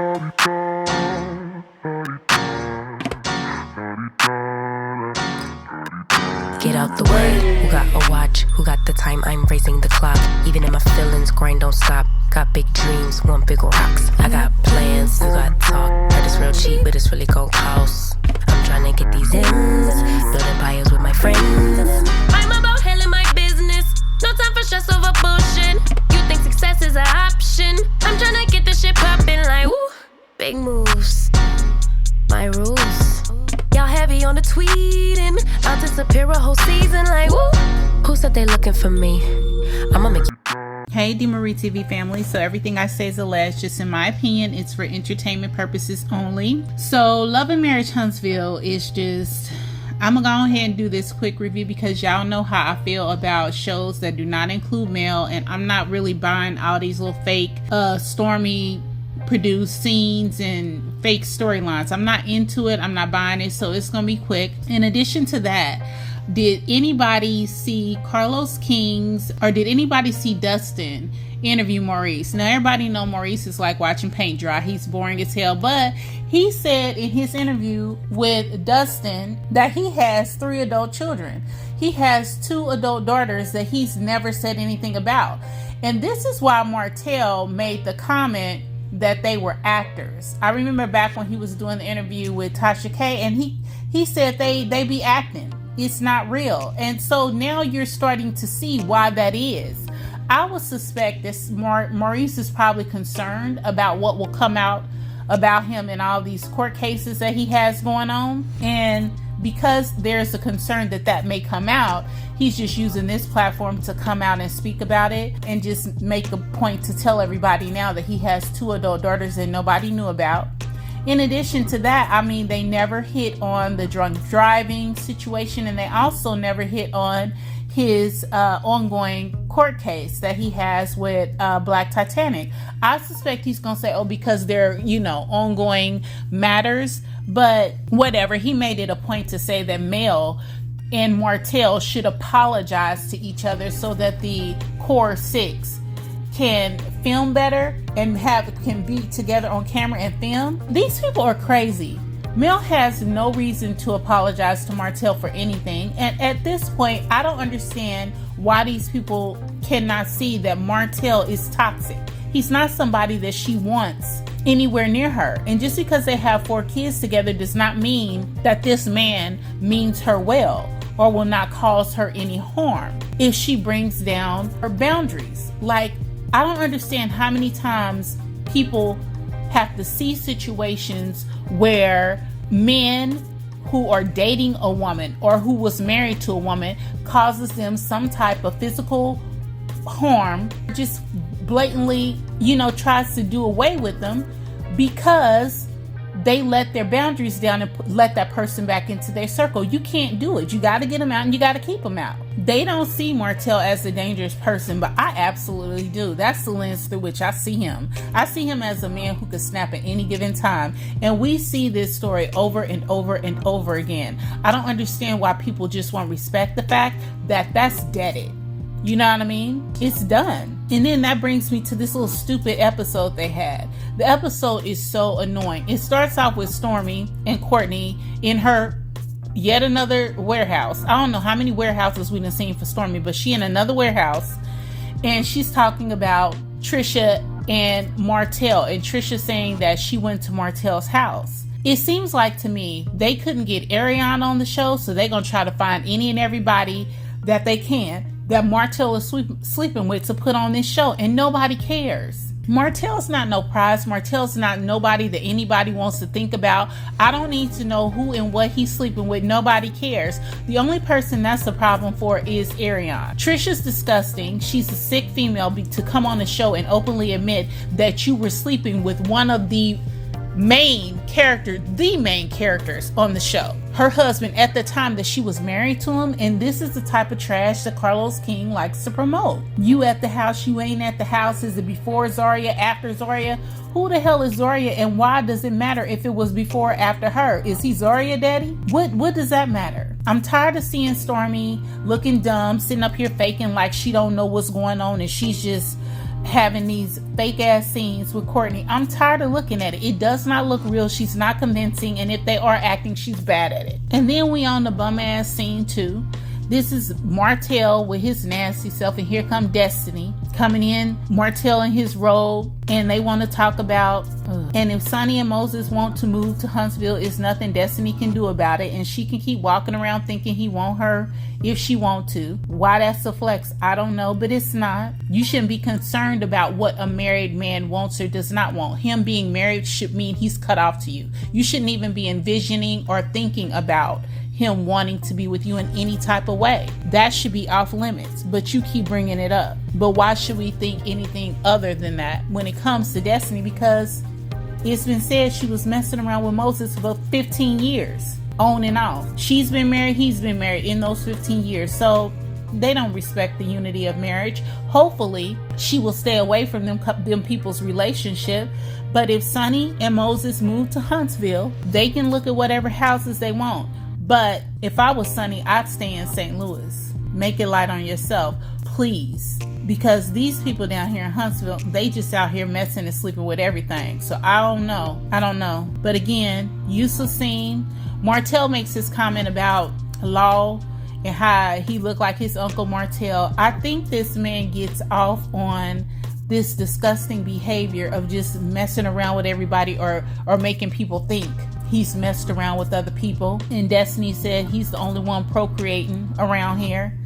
Get out the way. Who got a watch? Who got the time? I'm raising the clock. Even in my feelings, grind don't stop. Got big dreams, want big rocks. I got plans, you got talk. Heard it's real cheap, but it's really gon' cost. I'm tryna get these ends, building empires with my friends. I'm about handling my business. No time for stress over bullshit. You think success is an option? I'm tryna get this shit poppin' like woo. Big moves, my rules. Y'all heavy on the tweeting. I'll disappear a whole season like woo. Who said they looking for me? I'ma make you. Hey Maurice TV family, so everything I say is alleged, just in my opinion. It's for entertainment purposes only. So Love and Marriage Huntsville is just, I'm gonna go ahead and do this quick review because y'all know how I feel about shows that do not include male, and I'm not really buying all these little fake Stormy produced scenes and fake storylines. I'm not into it. I'm not buying it, so it's gonna be quick. In addition to that, did anybody see Carlos King's, or did anybody see Dustin interview Maurice? Now everybody know Maurice is like watching paint dry. He's boring as hell, but he said in his interview with Dustin that he has 3 adult children. He has 2 adult daughters that he's never said anything about. And this is why Martell made the comment that they were actors. I remember back when he was doing the interview with Tasha K, and he said they be acting. It's not real. And so now you're starting to see why that is. I would suspect this Maurice is probably concerned about what will come out about him in all these court cases that he has going on. And because there's a concern that that may come out, he's just using this platform to come out and speak about it and just make a point to tell everybody now that he has 2 adult daughters that nobody knew about. In addition to that, I mean, they never hit on the drunk driving situation, and they also never hit on his ongoing court case that he has with Black Titanic. I suspect he's gonna say, oh, because they're, ongoing matters, but whatever. He made it a point to say that Mel and Martell should apologize to each other so that the core 6 can film better and can be together on camera and film. These people are crazy. Mel has no reason to apologize to Martell for anything, and at this point I don't understand why these people cannot see that Martell is toxic. He's not somebody that she wants anywhere near her, and just because they have 4 kids together does not mean that this man means her well or will not cause her any harm if she brings down her boundaries. Like, I don't understand how many times people have to see situations where men who are dating a woman or who was married to a woman causes them some type of physical harm, just blatantly, tries to do away with them because they let their boundaries down and let that person back into their circle. You can't do it. You got to get them out and you got to keep them out. They don't see Martell as a dangerous person, but I absolutely do. That's the lens through which I see him. I see him as a man who could snap at any given time. And we see this story over and over and over again. I don't understand why people just won't respect the fact that that's deaded. You know what I mean? It's done. And then that brings me to this little stupid episode they had. The episode is so annoying. It starts off with Stormy and Courtney in her yet another warehouse. I don't know how many warehouses we've seen for Stormy, but she in another warehouse. And she's talking about Trisha and Martell. And Trisha saying that she went to Martell's house. It seems like to me they couldn't get Ariana on the show, so they're going to try to find any and everybody that they can that Martell is sleeping with to put on this show, and nobody cares. Martell's not no prize. Martell's not nobody that anybody wants to think about. I don't need to know who and what he's sleeping with. Nobody cares. The only person that's the problem for is Ariana. Trisha's disgusting. She's a sick female to come on the show and openly admit that you were sleeping with one of the main characters on the show. Her husband at the time that she was married to him, and this is the type of trash that Carlos King likes to promote. You at the house, you ain't at the house. Is it before Zaria, after Zaria? Who the hell is Zaria, and why does it matter if it was before or after her? Is he Zaria daddy? What does that matter? I'm tired of seeing Stormy looking dumb, sitting up here faking like she don't know what's going on and she's just having these fake ass scenes with Courtney. I'm tired of looking at it. It does not look real. She's not convincing, and if they are acting, she's bad at it. And then we on the bum ass scene too. This is Martell with his nasty self, and here come Destiny coming in, Martell in his robe, and they want to talk about and if Sonny and Moses want to move to Huntsville, it's nothing Destiny can do about it, and she can keep walking around thinking he want her if she want to. Why that's a flex, I don't know, but it's not. You shouldn't be concerned about what a married man wants or does not want. Him being married should mean he's cut off to you. You shouldn't even be envisioning or thinking about him wanting to be with you in any type of way. That should be off limits, but you keep bringing it up. But why should we think anything other than that when it comes to Destiny? Because it's been said she was messing around with Moses for 15 years, on and off. She's been married, he's been married in those 15 years. So they don't respect the unity of marriage. Hopefully she will stay away from them people's relationship. But if Sonny and Moses move to Huntsville, they can look at whatever houses they want. But if I was Sonny, I'd stay in St. Louis. Make it light on yourself, please. Because these people down here in Huntsville, they just out here messing and sleeping with everything. So I don't know. But again, useless scene. Martell makes his comment about Law and how he looked like his Uncle Martell. I think this man gets off on this disgusting behavior of just messing around with everybody or making people think he's messed around with other people. And Destiny said he's the only one procreating around here.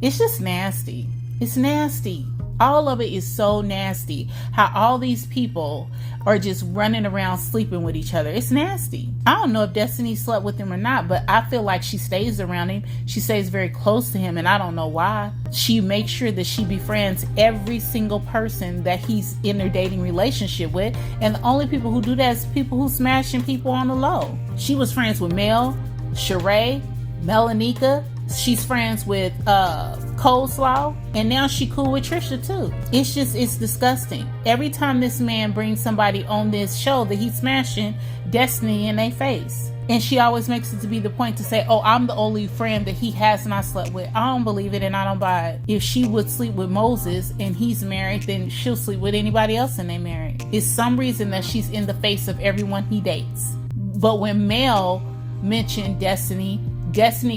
It's just nasty. It's nasty. All of it is so nasty. How all these people are just running around sleeping with each other. It's nasty. I don't know if Destiny slept with him or not, but I feel like she stays around him. She stays very close to him, and I don't know why. She makes sure that she befriends every single person that he's in their dating relationship with. And the only people who do that is people who smashing people on the low. She was friends with Mel, Sheree, Melanika. She's friends with Coleslaw, and now she cool with Trisha too. It's disgusting. Every time this man brings somebody on this show that he's smashing, Destiny in their face. And she always makes it to be the point to say, oh, I'm the only friend that he has not slept with. I don't believe it, and I don't buy it. If she would sleep with Moses and he's married, then she'll sleep with anybody else and they married. It's some reason that she's in the face of everyone he dates. But when Mel mentioned Destiny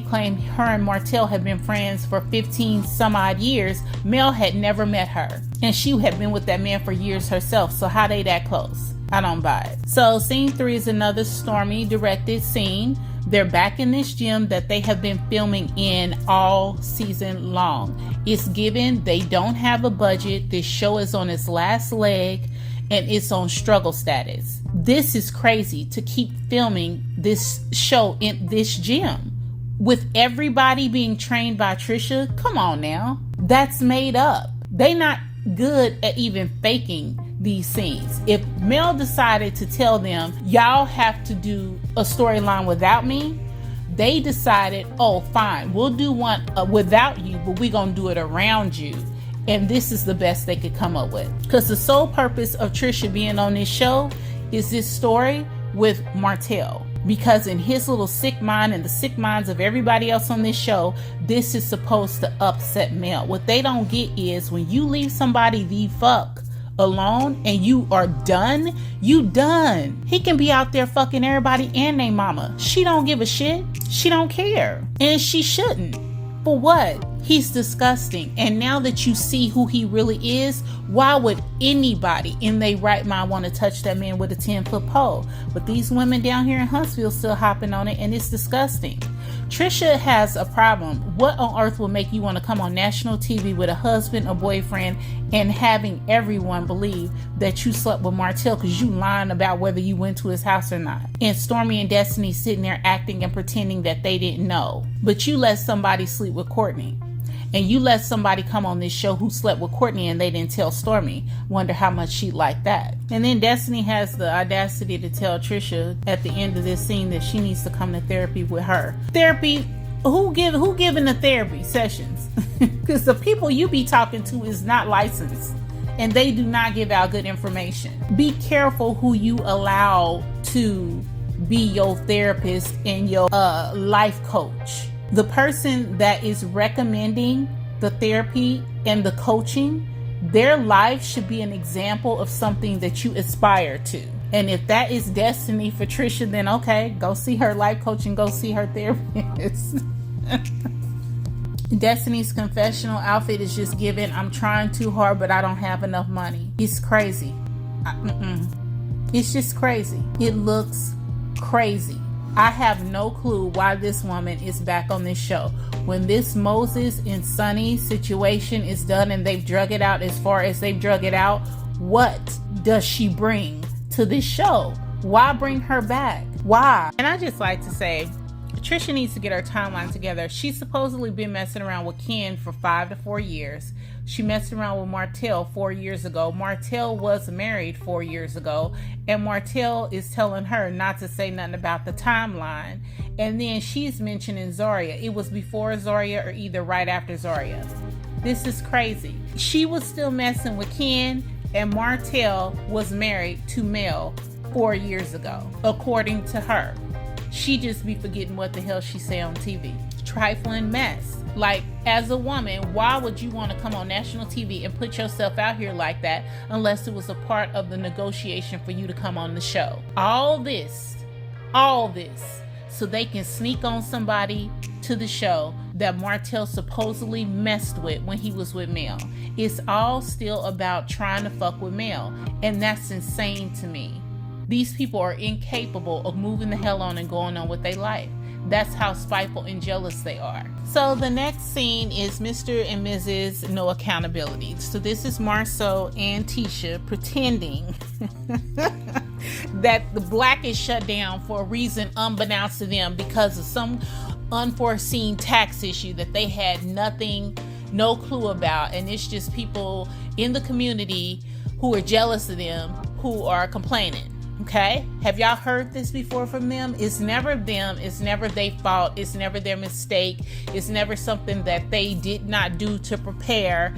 claimed her and Martell had been friends for 15 some odd years. Mel had never met her, and she had been with that man for years herself. So how they that close? I don't buy it. So scene 3 is another Stormy directed scene. They're back in this gym that they have been filming in all season long. It's given they don't have a budget. This show is on its last leg, and it's on struggle status. This is crazy to keep filming this show in this gym with everybody being trained by Trisha. Come on now. That's made up. They not good at even faking these scenes. If Mel decided to tell them, y'all have to do a storyline without me, they decided, oh, fine, we'll do one without you, but we're going to do it around you. And this is the best they could come up with. Because the sole purpose of Trisha being on this show is this story with Martell. Because in his little sick mind and the sick minds of everybody else on this show, this is supposed to upset Mel. What they don't get is when you leave somebody the fuck alone and you are done, you done. He can be out there fucking everybody and their mama. She don't give a shit. She don't care. And she shouldn't. For what? He's disgusting. And now that you see who he really is, why would anybody in their right mind want to touch that man with a 10-foot pole? But these women down here in Huntsville still hopping on it, and it's disgusting. Trisha has a problem. What on earth will make you want to come on national TV with a husband or boyfriend and having everyone believe that you slept with Martell because you lying about whether you went to his house or not? And Stormy and Destiny sitting there acting and pretending that they didn't know. But you let somebody sleep with Courtney. And you let somebody come on this show who slept with Courtney and they didn't tell Stormy. Wonder how much she'd like that. And then Destiny has the audacity to tell Trisha at the end of this scene that she needs to come to therapy with her. Therapy? Who giving the therapy sessions? Because the people you be talking to is not licensed. And they do not give out good information. Be careful who you allow to be your therapist and your life coach. The person that is recommending the therapy and the coaching Their life should be an example of something that you aspire to. And if that is destiny for Trisha, then okay, go see her life coach and go see her therapist. Destiny's confessional outfit is just given, I'm trying too hard, but I don't have enough money. It's crazy. It's just crazy. It looks crazy. I have no clue why this woman is back on this show. When this Moses and Sunny situation is done and they've drug it out as far as they've drug it out, what does she bring to this show? Why bring her back? Why? And I just like to say, Trisha needs to get her timeline together. She's supposedly been messing around with Ken for 5 to 4 years. She messed around with Martell 4 years ago. Martell was married 4 years ago. And Martell is telling her not to say nothing about the timeline. And then she's mentioning Zaria. It was before Zaria or either right after Zaria. This is crazy. She was still messing with Ken, and Martell was married to Mel 4 years ago, according to her. She just be forgetting what the hell she say on TV. Trifling mess. Like, as a woman, why would you want to come on national TV and put yourself out here like that unless it was a part of the negotiation for you to come on the show? All this, so they can sneak on somebody to the show that Martell supposedly messed with when he was with Mel. It's all still about trying to fuck with Mel, and that's insane to me. These people are incapable of moving the hell on and going on with their life. That's how spiteful and jealous they are. So the next scene is Mr. and Mrs. No Accountability. So this is Marceau and Tisha pretending that the Black is shut down for a reason unbeknownst to them because of some unforeseen tax issue that they had no clue about. And it's just people in the community who are jealous of them who are complaining. Okay, have y'all heard this before from them? It's never them, it's never their fault, it's never their mistake, it's never something that they did not do to prepare.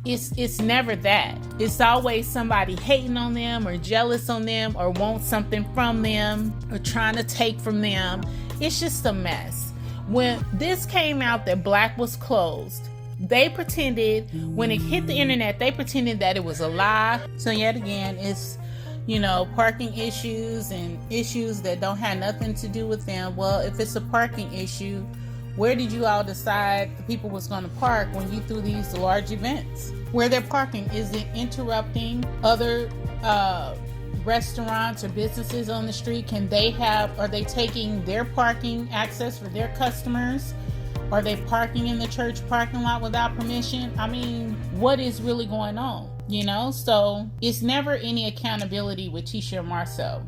It's never that. It's always somebody hating on them or jealous on them or want something from them or trying to take from them. It's just a mess. When this came out that Black was closed, they pretended, when it hit the internet, they pretended that it was a lie. So yet again, it's parking issues and issues that don't have nothing to do with them. Well, if it's a parking issue, where did you all decide the people was going to park when you threw these large events? Where they're parking, is it interrupting other restaurants or businesses on the street? Are they taking their parking access for their customers? Are they parking in the church parking lot without permission? I mean, what is really going on? So it's never any accountability with Tisha and Marceau.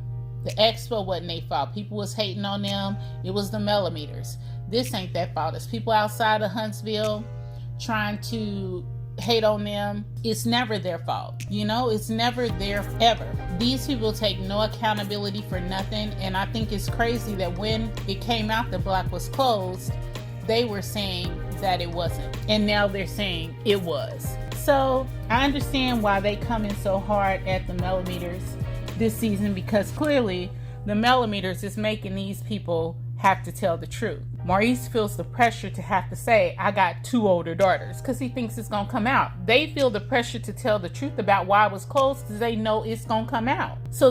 The expo wasn't their fault. People was hating on them. It was the millimeters. This ain't their fault. It's people outside of Huntsville trying to hate on them. It's never their fault. It's never their ever. These people take no accountability for nothing. And I think it's crazy that when it came out that Black was closed, they were saying that it wasn't. And now they're saying it was. So I understand why they come in so hard at the millimeters this season, because clearly the millimeters is making these people have to tell the truth. Maurice feels the pressure to have to say, I got 2 older daughters, because he thinks it's going to come out. They feel the pressure to tell the truth about why it was closed because they know it's going to come out. So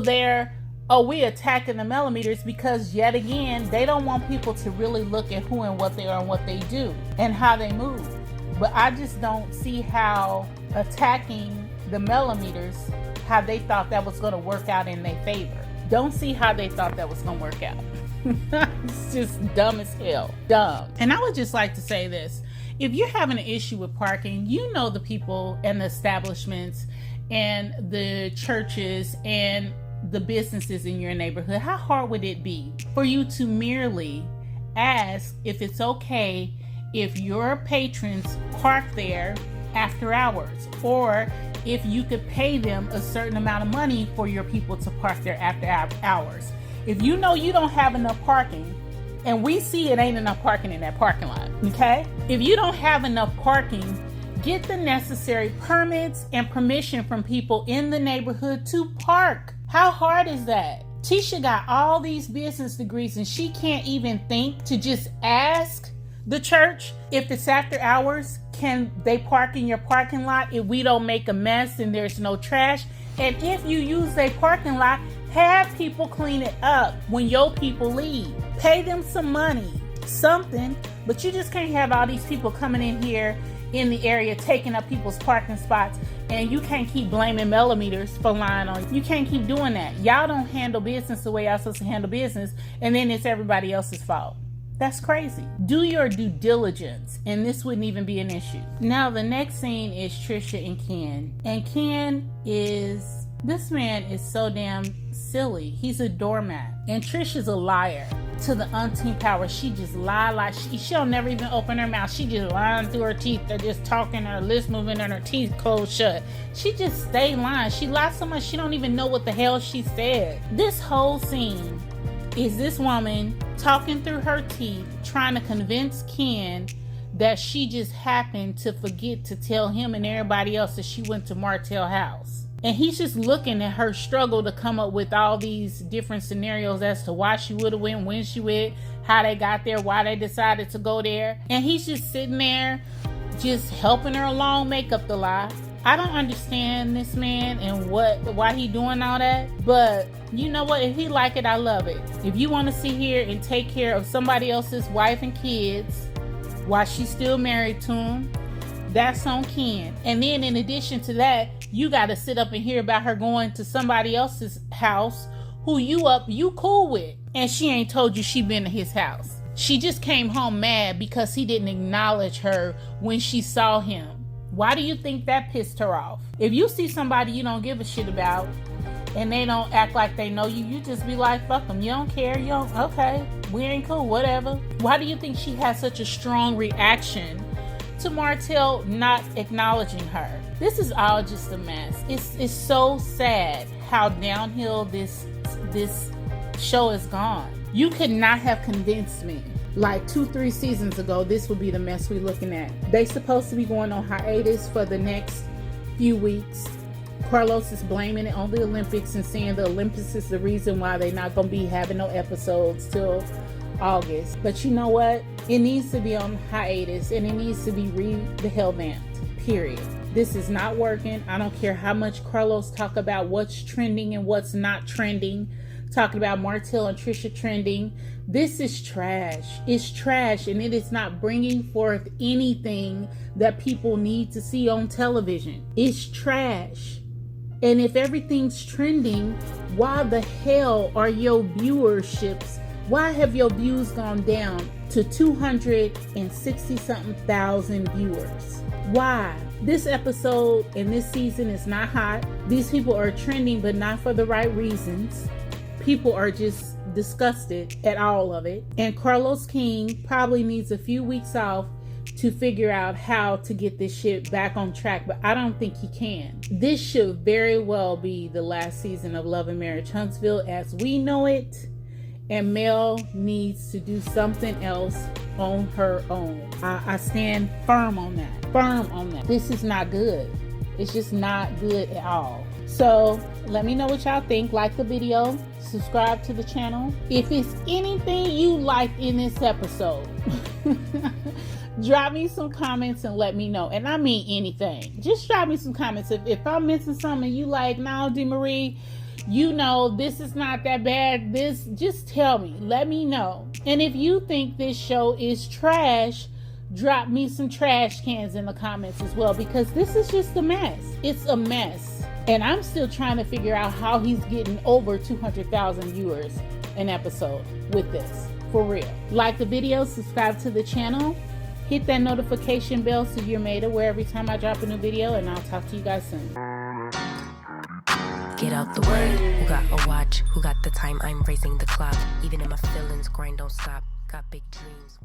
we attacking the millimeters because yet again, they don't want people to really look at who and what they are and what they do and how they move. But I just don't see how attacking the millimeters, how they thought that was going to work out in their favor. Don't see how they thought that was going to work out. It's just dumb as hell. Dumb. And I would just like to say this. If you're having an issue with parking, the people and the establishments and the churches and the businesses in your neighborhood. How hard would it be for you to merely ask if it's okay if your patrons park there after hours, or if you could pay them a certain amount of money for your people to park there after hours? If you know you don't have enough parking, and we see it ain't enough parking in that parking lot, okay? If you don't have enough parking, get the necessary permits and permission from people in the neighborhood to park. How hard is that? Tisha got all these business degrees and she can't even think to just ask The church, if it's after hours, can they park in your parking lot if we don't make a mess and there's no trash? And if you use a parking lot, have people clean it up when your people leave. Pay them some money, something, but you just can't have all these people coming in here in the area taking up people's parking spots, and you can't keep blaming millimeters for lying on you. You can't keep doing that. Y'all don't handle business the way y'all supposed to handle business, and then it's everybody else's fault. That's crazy. Do your due diligence, and this wouldn't even be an issue. Now, the next scene is Trisha and Ken. And Ken is, this man is so damn silly. He's a doormat. And Trisha's a liar to the umpteenth power. She just lie. She'll never even open her mouth. She just lying through her teeth. They're just talking, her lips moving, and her teeth closed shut. She just stay lying. She lies so much she don't even know what the hell she said. This whole scene is this woman talking through her teeth, trying to convince Ken that she just happened to forget to tell him and everybody else that she went to Martell house. And he's just looking at her struggle to come up with all these different scenarios as to why she would have went, when she went, how they got there, why they decided to go there. And he's just sitting there, just helping her along, make up the lie. I don't understand this man and why he doing all that. But you know what? If he like it, I love it. If you want to sit here and take care of somebody else's wife and kids while she's still married to him, that's on Ken. And then in addition to that, you got to sit up and hear about her going to somebody else's house who you cool with. And she ain't told you she been to his house. She just came home mad because he didn't acknowledge her when she saw him. Why do you think that pissed her off? If you see somebody you don't give a shit about and they don't act like they know you, you just be like, fuck them. You don't care. You don't, okay, we ain't cool, whatever. Why do you think she has such a strong reaction to Martell not acknowledging her? This is all just a mess. It's so sad how downhill this show has gone. You could not have convinced me like 2-3 seasons ago this would be the mess we're looking at. They supposed to be going on hiatus for the next few weeks. Carlos is blaming it on the Olympics and saying the Olympics is the reason why they're not going to be having no episodes till August. But you know what? It needs to be on hiatus, and it needs to be the hell vamped, period. This is not working. I don't care how much Carlos talk about what's trending and what's not trending, talking about Martell and Trisha trending. This is trash. It's trash, and it is not bringing forth anything that people need to see on television. It's trash. And if everything's trending, why the hell are your viewerships? Why have your views gone down to 260-something thousand viewers? Why? This episode and this season is not hot. These people are trending, but not for the right reasons. People are just disgusted at all of it. And Carlos King probably needs a few weeks off to figure out how to get this shit back on track, but I don't think he can. This should very well be the last season of Love and Marriage Huntsville as we know it. And Mel needs to do something else on her own. I stand firm on that. Firm on that. This is not good. It's just not good at all. So let me know what y'all think. Like the video. Subscribe to the channel. If it's anything you like in this episode, drop me some comments and let me know. And I mean anything. Just drop me some comments. If I'm missing something you like, no, DeMarie, you know, this is not that bad. This, just tell me. Let me know. And if you think this show is trash, drop me some trash cans in the comments as well, because this is just a mess. It's a mess. And I'm still trying to figure out how he's getting over 200,000 viewers an episode with this. For real. Like the video, subscribe to the channel, hit that notification bell so you're made aware every time I drop a new video, and I'll talk to you guys soon. Get out the way. Who got a watch? Who got the time? I'm racing the clock. Even if my feelings grind don't stop. Got big dreams.